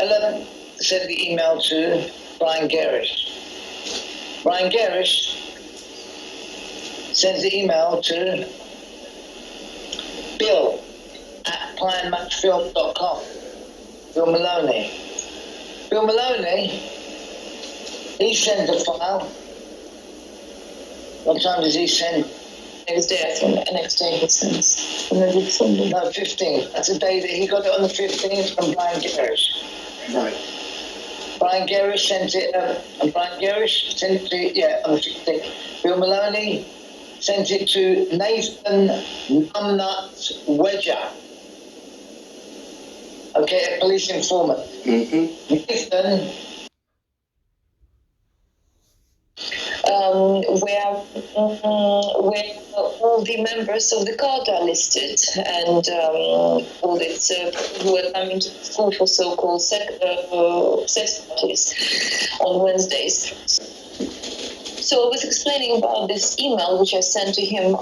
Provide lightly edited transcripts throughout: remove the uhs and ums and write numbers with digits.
Ella sent the email to Brian Gerrish. Brian Gerrish sends the email to Bill at PrimeMatchFilm.com. Bill Maloney. Bill Maloney, he sent the file. What time does he send? Next day, I think. Next day he sends. Maybe Sunday. No, 15th. That's the day that he got it on the 15th from Brian Gerrish. Right. Brian Gerrish sent it, on the 15th. Bill Maloney sent it to Nathan Numnuts Wedger. Okay, a police informant. Mm-hmm. Nathan. Where all the members of the cult are listed, and all its who are coming to school for so-called sex parties on Wednesdays. So I was explaining about this email which I sent to him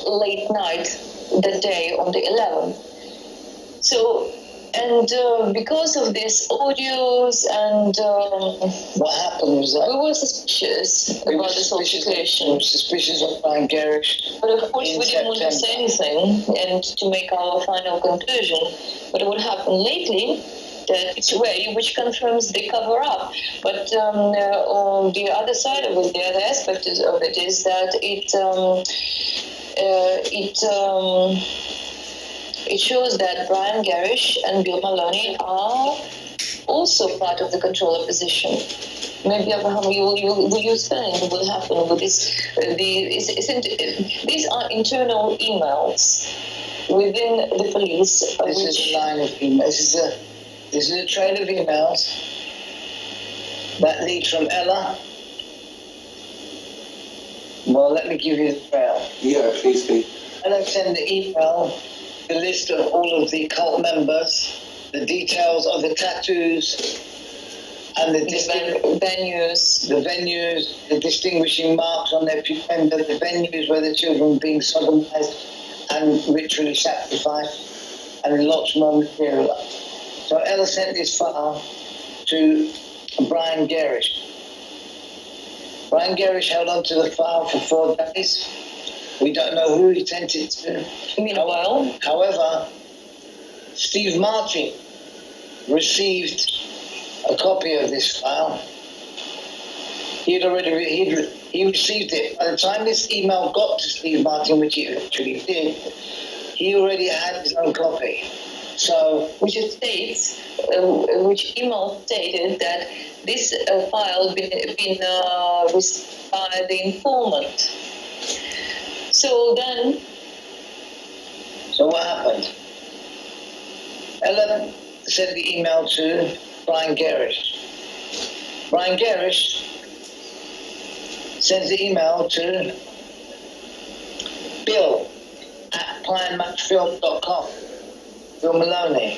late night that day on the 11th. So. And because of these audios and what happened was that we were suspicious about this whole situation. We were suspicious of Brian Gerrish. But of course, we didn't want to say anything and to make our final conclusion. But what happened lately, that it's way which confirms the cover-up. But on the other side of it, the other aspect of it is that it shows that Brian Gerrish and Bill Maloney are also part of the control opposition. Maybe Abraham, will you explain what happened with this? These are internal emails within the police. This is a line of emails. This is a trail of emails that lead from Ella. Well, let me give you the trail. Yeah, please do. Ella sent the email. The list of all of the cult members, the details of the tattoos, and the venues, the distinguishing marks on their pupenda, the venues where the children were being sodomized and ritually sacrificed, and lots more material. So Ella sent this file to Brian Gerrish. Brian Gerrish held on to the file for 4 days. We don't know who he sent it to. Meanwhile, however, Steve Martin received a copy of this file. He received it. By the time this email got to Steve Martin, which it actually did, he already had his own copy. So, which email stated that this file had been received by the informant. So what happened? Ella sent the email to Brian Gerrish. Brian Gerrish sends the email to Bill at PrimeMatchFilm.com. Bill Maloney.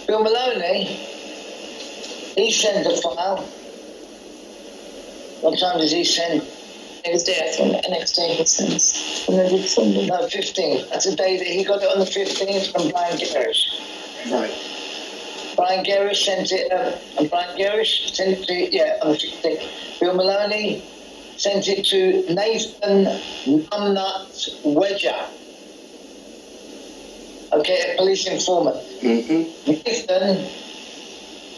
Bill Maloney, he sent the file. What time does he send? Next day, I think. Next day he sends. Maybe Sunday. No, 15th. That's the day that he got it on the 15th from Brian Gerrish. Right. Brian Gerrish sent it, on the 15th. Bill Maloney sent it to Nathan Numnuts Wedger. Okay, a police informant. Mm-hmm. Nathan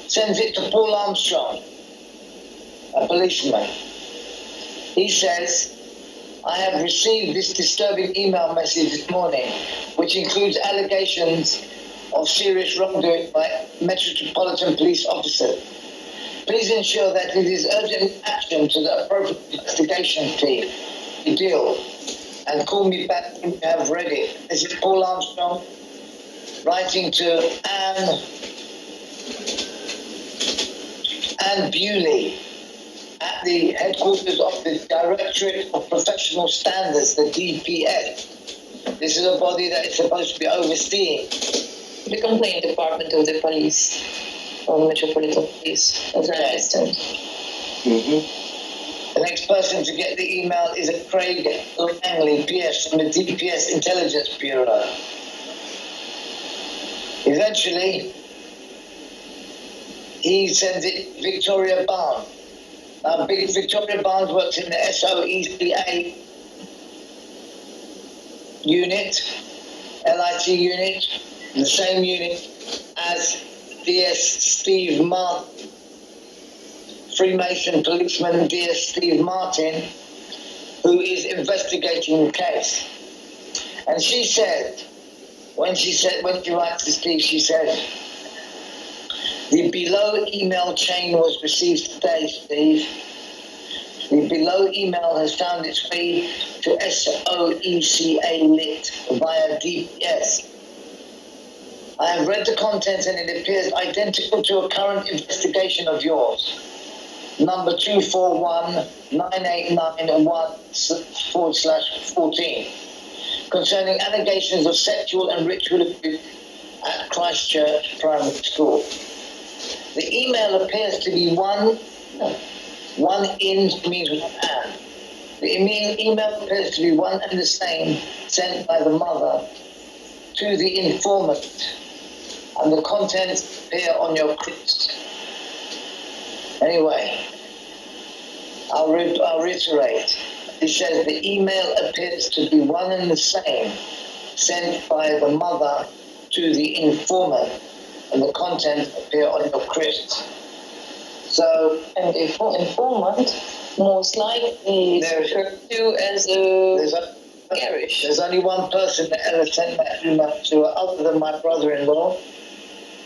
sends it to Paul Armstrong, a policeman. He says, I have received this disturbing email message this morning, which includes allegations of serious wrongdoing by Metropolitan Police officers. Please ensure that it is urgent action to the appropriate investigation team to deal, and call me back when you have read it. This is Paul Armstrong writing to Anne Bewley at the headquarters of the Directorate of Professional Standards, the DPS. This is a body that is supposed to be overseeing the complaint department of the police, or Metropolitan Police, as I understand. Mm-hmm. The next person to get the email is a Craig Langley, PS, from the DPS Intelligence Bureau. Eventually, he sends it Victoria Barnes. Victoria Barnes works in the SOECA unit, LIT unit, the same unit as DS Steve Martin, Freemason policeman DS Steve Martin, who is investigating the case. And she said, when she writes to Steve, she said, the below email chain was received today, Steve. The below email has found its way to SOECA lit via DPS. I have read the content and it appears identical to a current investigation of yours. Number 2419891/14 concerning allegations of sexual and ritual abuse at Christchurch Primary School. The email appears to be one in means one and. The email appears to be one and the same sent by the mother to the informant, and the contents appear on your crypt. Anyway, I'll reiterate. It says the email appears to be one and the same sent by the mother to the informant, and the contents appear on your crypt. So, and the informant most likely is referred to as Gerrish. There's only one person that ever sent that email to her, other than my brother-in-law,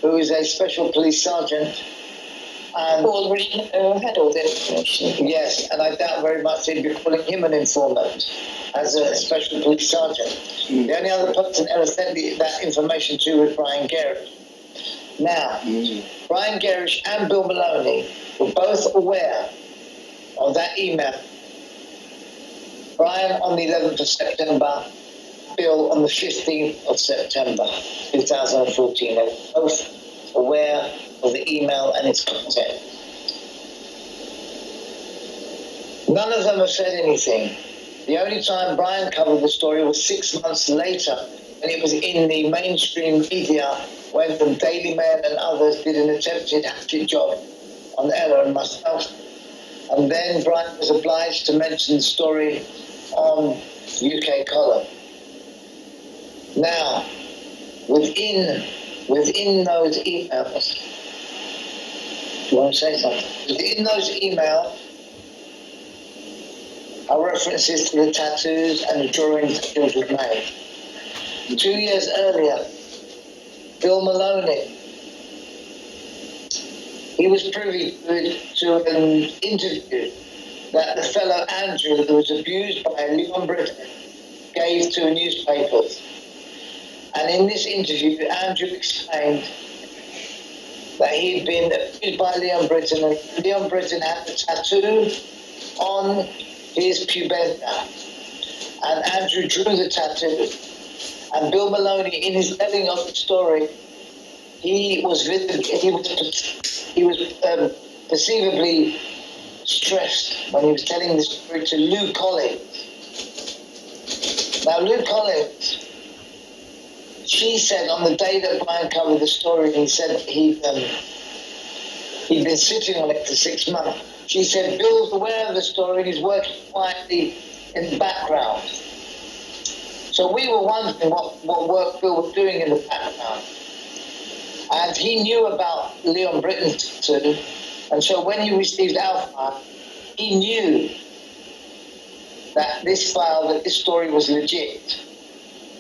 who is a special police sergeant. And who already had all the information. Yes, and I doubt very much they'd be calling him an informant as a special police sergeant. The only other person ever sent that information to was Brian Gerrish. Now, Brian Gerrish and Bill Maloney were both aware of that email. Brian on the 11th of September, Bill on the 15th of September 2014. They were both aware of the email and its content. None of them have said anything. The only time Brian covered the story was 6 months later, when it was in the mainstream media, when the Daily Mail and others did an attempted hatchet job on Ella and myself. And then Brian was obliged to mention the story on UK column. Now, within those emails, do you want to say something? Within those emails are references to the tattoos and the drawings that children made. 2 years earlier, Bill Maloney, he was privy to an interview that the fellow Andrew, who was abused by Leon Britton, gave to newspapers. And in this interview, Andrew explained that he'd been abused by Leon Britton, and Leon Britton had a tattoo on his pubenta. And Andrew drew the tattoo. And Bill Maloney, in his telling of the story, he was perceivably stressed when he was telling the story to Lou Collins. Now, Lou Collins, she said on the day that Brian covered the story, he said he'd been sitting on it for 6 months. She said Bill's aware of the story and he's working quietly in the background. So we were wondering what work Bill was doing in the background. And he knew about Leon Britton's tattoo, and so when he received our file, he knew that this story was legit.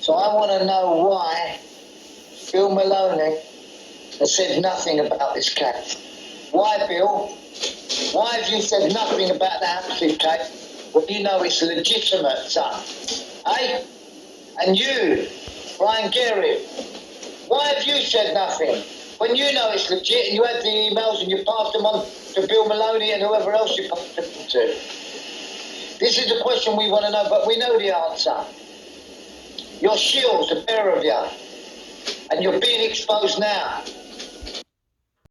So I want to know why Bill Maloney has said nothing about this case. Why, Bill? Why have you said nothing about the Hampstead case when you know it's legitimate, son? Eh? And you, Brian Gerrish, why have you said nothing when you know it's legit and you had the emails and you passed them on to Bill Maloney and whoever else you passed them to? This is the question we want to know, but we know the answer. You're shills, the pair of you, and you're being exposed now.